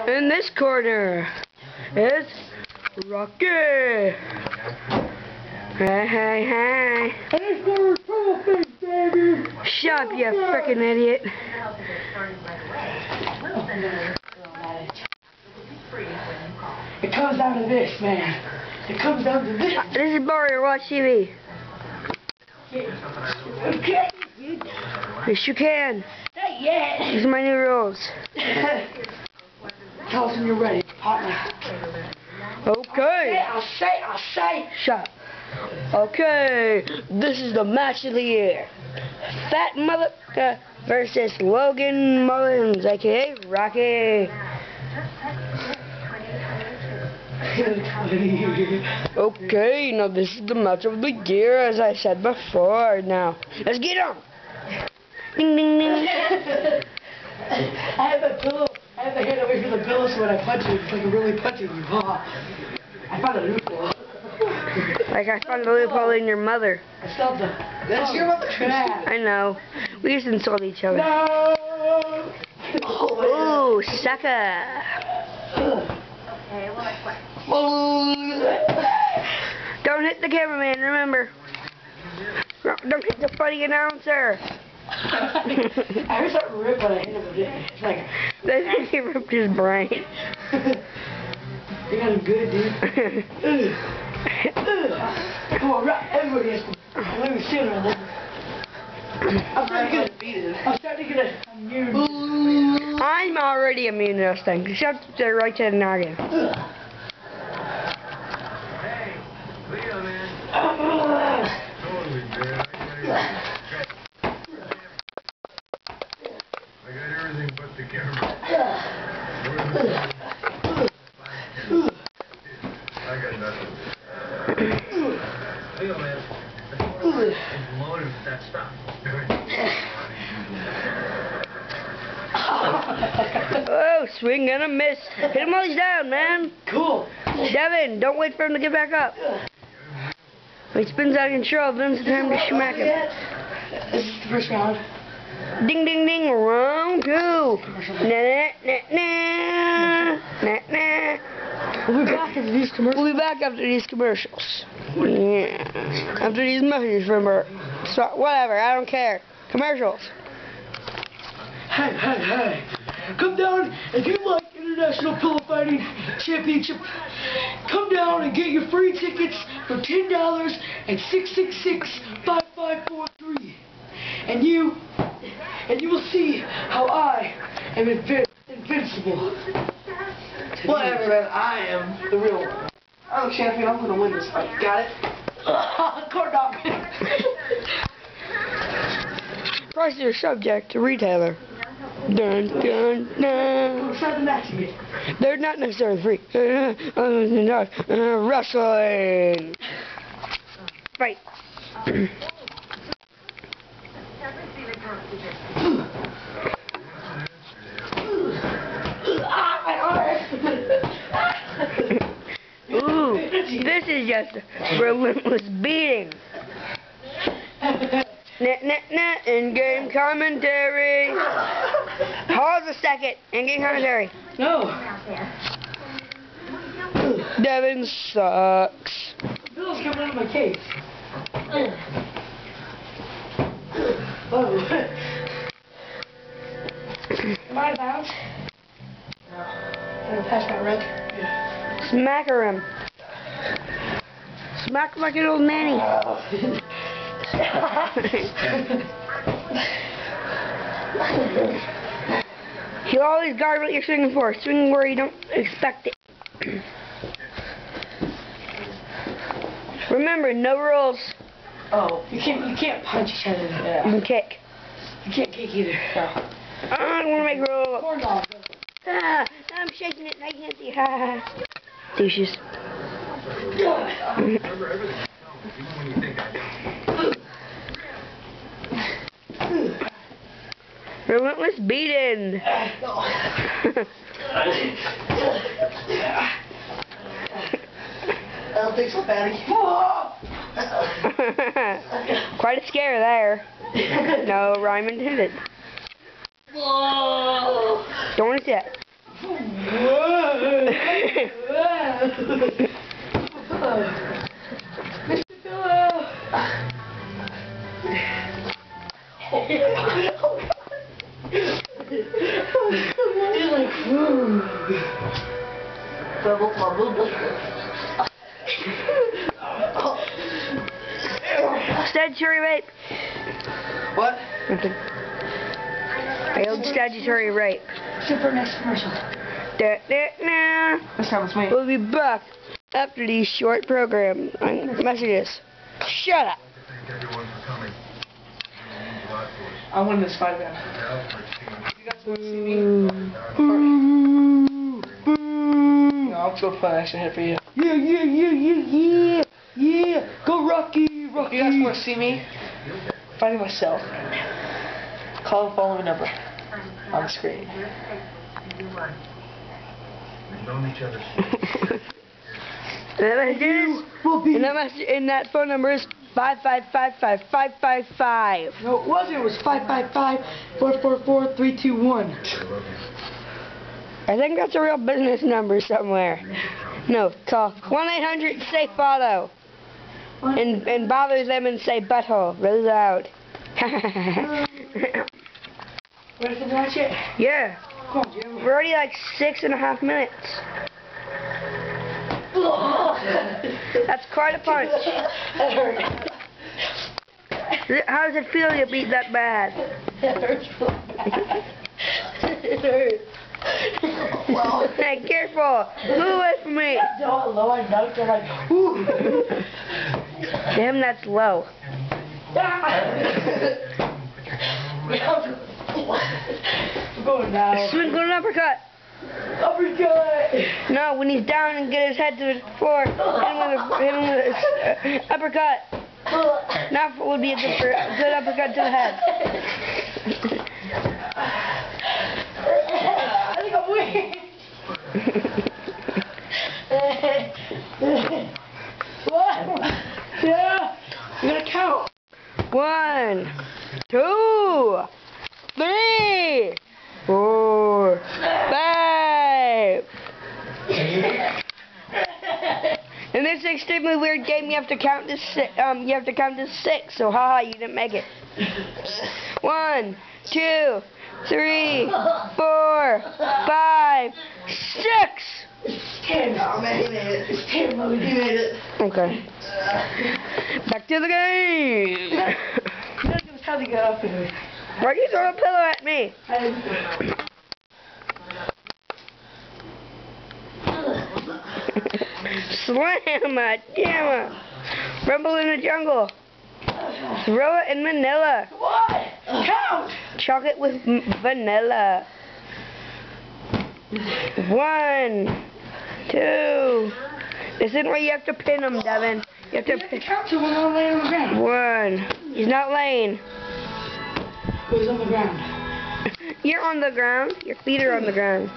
In this corner is Rocky. Hey, hey, hey. Shut up, you frickin' idiot. It comes down to this, man. It comes down to this. This is Mario. Watch TV. Okay. Yes, you can. Not yet. These are my new rules. Tell us when you're ready, partner. Okay. I'll say. Shut up. Okay. This is the match of the year. Fat Mother versus Logan Mullins, aka Rocky. Okay, now this is the match of the year, as I said before. Now, let's get on. Ding, ding, ding. I have a pillow. I have a hand away from the pillow, so when I punch you, it's like really punching you. I found a loophole. Like I found a loophole in your mother. I stopped them. That's your mother. I know. We just insult each other. No. Ooh, sucker. Don't hit the cameraman, remember. Don't hit the funny announcer. I heard something rip when I hit him with it. It's like... I think he ripped his brain. You got him good, dude. Come on, everybody has to... Let me sit on that. I'm starting to get immune. I'm already immune to this thing. Shut it right to the noggin. The camera. I got nothing. Hey, man. That stuff. Oh, swing and a miss. Hit him while he's down, man. Cool. Devin, don't wait for him to get back up. When he spins out of control, then's the time to smack him. This is the first round. Ding, ding, ding, round 2. Nah, nah, nah, nah, nah. We'll be back after these commercials. We'll be back after these commercials. Yeah. After these messages from her. So, whatever, I don't care. Commercials. Hey. Come down if you like International Pillow Fighting Championship. Come down and get your free tickets for $10 at 666-5543. And you will see how I am invincible. Whatever, man, I am the real one. I'm the champion, I'm gonna win this fight. Got it? Corn dog. Price your subject to retailer. Dun, dun, dun. Start the match again. They're not necessarily free. Wrestling. Fight. Ooh, this is just a relentless beating. In-game commentary. Pause a second. In-game commentary. No. Devin sucks. Bill's coming out of my case. Oh. Am I out of bounds? No. Can I pass my red? Yeah. Smack him. Smack him like an old nanny. You always guard what you're swinging for. Swing where you don't expect it. Remember, no rules. Oh, you can't punch each other. Yeah. You can kick. You can't kick either. No. I don't want to make rules. Corn dog. Ah, I'm shaking it and I can't see. Ha. Douches. Relentless beating. I don't think so, Patty. Quite a scare there. No rhyme intended. Whoa. Don't want to see it. Mr. Pillow. He's like, Statutory rape. what? Nothing. Failed statutory rape. Super next commercial. Da-da-na. This time it's me. We'll be back after these short program messages. Shut up. Thank everyone for coming. It means a lot to us. I won this fight, man. Now, let's see. You guys want to see me? No, I'm still playing action hit for you. Yeah. Go Rocky. If you guys want to see me fighting myself, call the following number on the screen. We've known each other And that phone number is 5555555. No, it wasn't. It was 555-444-321. I think that's a real business number somewhere. No, call 1-800-SAFE-FOLLOW. And bother them and say butthole really loud. Ready to watch it? Yeah. Come on, Jim. We're already like 6.5 minutes. That's quite a punch. That hurt. How does it feel to beat that bad? That hurts so bad. It hurts. Well, Hey, careful. Move away from me. don't low I know, they're like, whoo. Damn, that's low. I'm going now. Swing an uppercut. Uppercut. No, when he's down and get his head to the floor, hit him with a uppercut. Now would be a good uppercut to the head. I think I'm winning. What? Yeah. You gotta count. 1, 2, 3, 4, 5. In this extremely weird game, you have to count to 6. So, haha, you didn't make it. 1, 2, 3, 4, 5, 6. 10. Oh, man, he made it. It's 10, Logan. He made it. Okay. Back to the game. You gotta give us time to get up here. Why are you throwing a pillow at me? Slam it, damn it. Rumble in the jungle. Throw it in Manila. What? Count. Chocolate with vanilla. 1, 2. This isn't where you have to pin him, Devin. You have to pin. Count to when I'm laying on the ground. 1. He's not laying. Who's on the ground? You're on the ground. Your feet are on the ground.